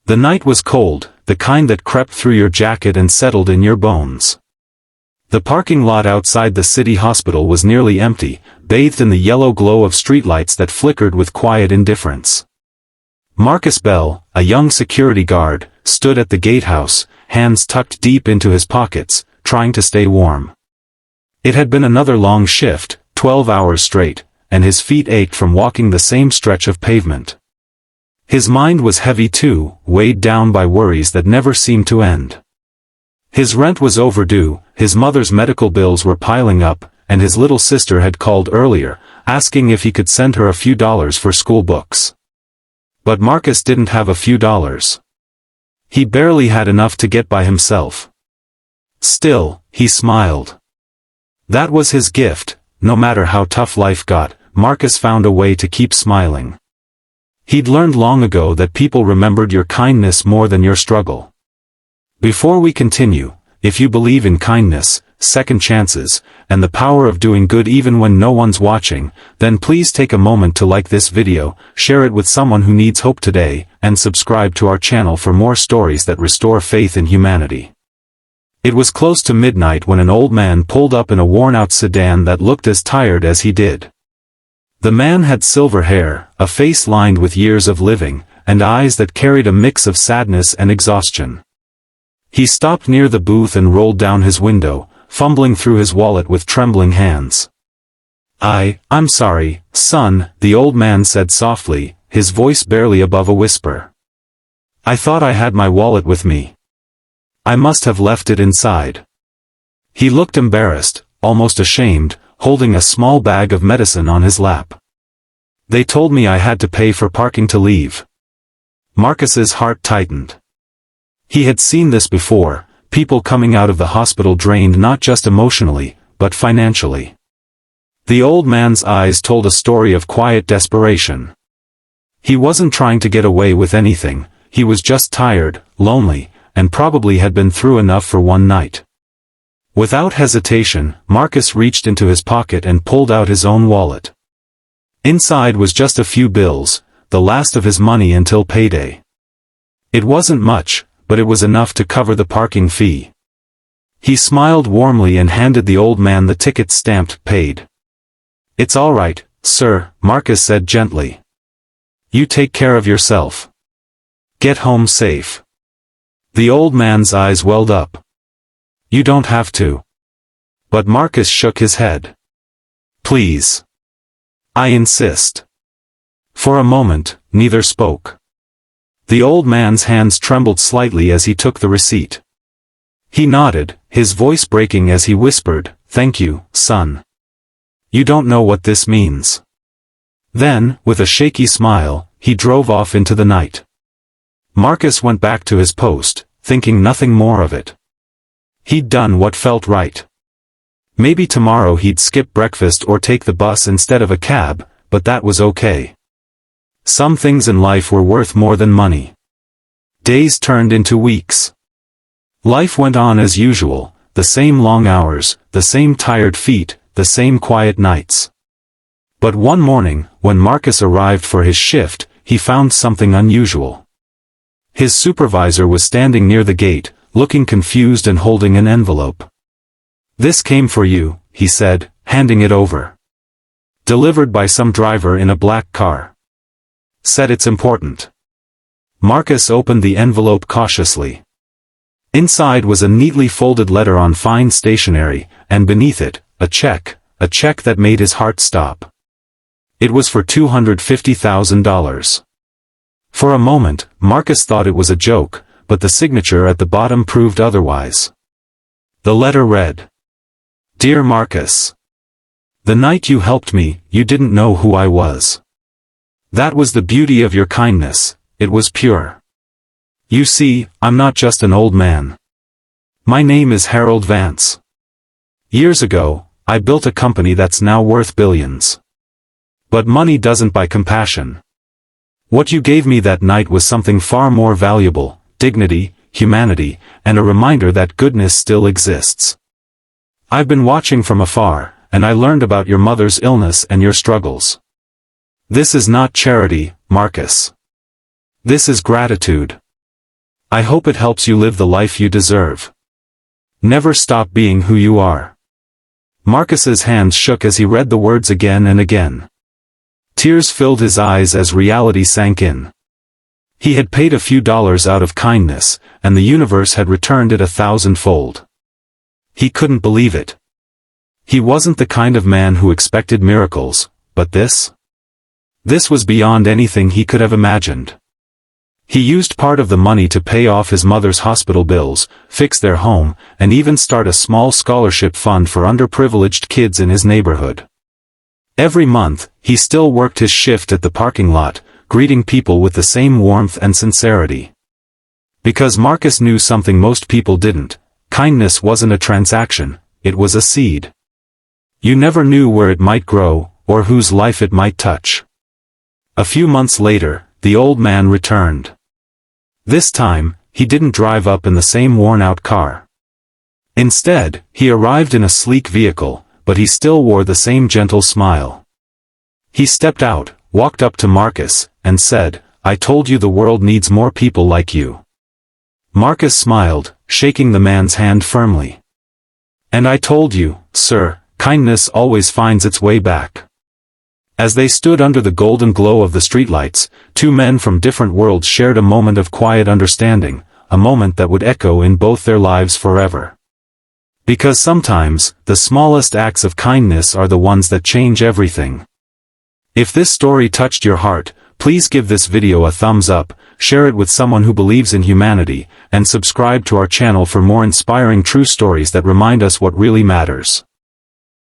The night was cold, the kind that crept through your jacket and settled in your bones. The parking lot outside the city hospital was nearly empty, bathed in the yellow glow of streetlights that flickered with quiet indifference. Marcus Bell, a young security guard, stood at the gatehouse, hands tucked deep into his pockets, trying to stay warm. It had been another long shift, 12 hours straight, and his feet ached from walking the same stretch of pavement. His mind was heavy too, weighed down by worries that never seemed to end. His rent was overdue, his mother's medical bills were piling up, and his little sister had called earlier, asking if he could send her a few dollars for school books. But Marcus didn't have a few dollars. He barely had enough to get by himself. Still, he smiled. That was his gift. No matter how tough life got, Marcus found a way to keep smiling. He'd learned long ago that people remembered your kindness more than your struggle. Before we continue, if you believe in kindness, second chances, and the power of doing good even when no one's watching, then please take a moment to like this video, share it with someone who needs hope today, and subscribe to our channel for more stories that restore faith in humanity. It was close to midnight when an old man pulled up in a worn-out sedan that looked as tired as he did. The man had silver hair, a face lined with years of living, and eyes that carried a mix of sadness and exhaustion. He stopped near the booth and rolled down his window, fumbling through his wallet with trembling hands. I'm sorry, son," the old man said softly, his voice barely above a whisper. "I thought I had my wallet with me. I must have left it inside." He looked embarrassed, almost ashamed, holding a small bag of medicine on his lap. "They told me I had to pay for parking to leave." Marcus's heart tightened. He had seen this before, people coming out of the hospital drained not just emotionally, but financially. The old man's eyes told a story of quiet desperation. He wasn't trying to get away with anything, he was just tired, lonely, and probably had been through enough for one night. Without hesitation, Marcus reached into his pocket and pulled out his own wallet. Inside was just a few bills, the last of his money until payday. It wasn't much, but it was enough to cover the parking fee. He smiled warmly and handed the old man the ticket stamped "paid." "It's all right, sir," Marcus said gently. "You take care of yourself. Get home safe." The old man's eyes welled up. "You don't have to." But Marcus shook his head. "Please. I insist." For a moment, neither spoke. The old man's hands trembled slightly as he took the receipt. He nodded, his voice breaking as he whispered, "Thank you, son. You don't know what this means." Then, with a shaky smile, he drove off into the night. Marcus went back to his post, thinking nothing more of it. He'd done what felt right. Maybe tomorrow he'd skip breakfast or take the bus instead of a cab, but that was okay. Some things in life were worth more than money. Days turned into weeks. Life went on as usual, the same long hours, the same tired feet, the same quiet nights. But one morning, when Marcus arrived for his shift, he found something unusual. His supervisor was standing near the gate, looking confused and holding an envelope. "This came for you," he said, handing it over. "Delivered by some driver in a black car. Said it's important." Marcus opened the envelope cautiously. Inside was a neatly folded letter on fine stationery, and beneath it, a check that made his heart stop. It was for $250,000. For a moment, Marcus thought it was a joke, but the signature at the bottom proved otherwise. The letter read, "Dear Marcus. The night you helped me, you didn't know who I was. That was the beauty of your kindness, it was pure. You see, I'm not just an old man. My name is Harold Vance. Years ago, I built a company that's now worth billions. But money doesn't buy compassion. What you gave me that night was something far more valuable, dignity, humanity, and a reminder that goodness still exists. I've been watching from afar, and I learned about your mother's illness and your struggles. This is not charity, Marcus. This is gratitude. I hope it helps you live the life you deserve. Never stop being who you are. Marcus's hands shook as he read the words again and again. Tears filled his eyes as reality sank in. He had paid a few dollars out of kindness, and the universe had returned it 1,000-fold. He couldn't believe it. He wasn't the kind of man who expected miracles, but this? This was beyond anything he could have imagined. He used part of the money to pay off his mother's hospital bills, fix their home, and even start a small scholarship fund for underprivileged kids in his neighborhood. Every month, he still worked his shift at the parking lot, greeting people with the same warmth and sincerity. Because Marcus knew something most people didn't, kindness wasn't a transaction, it was a seed. You never knew where it might grow, or whose life it might touch. A few months later, the old man returned. This time, he didn't drive up in the same worn-out car. Instead, he arrived in a sleek vehicle, but he still wore the same gentle smile. He stepped out, walked up to Marcus, and said, "I told you the world needs more people like you." Marcus smiled, shaking the man's hand firmly. "And I told you, sir, kindness always finds its way back." As they stood under the golden glow of the streetlights, two men from different worlds shared a moment of quiet understanding, a moment that would echo in both their lives forever. Because sometimes, the smallest acts of kindness are the ones that change everything. If this story touched your heart, please give this video a thumbs up, share it with someone who believes in humanity, and subscribe to our channel for more inspiring true stories that remind us what really matters.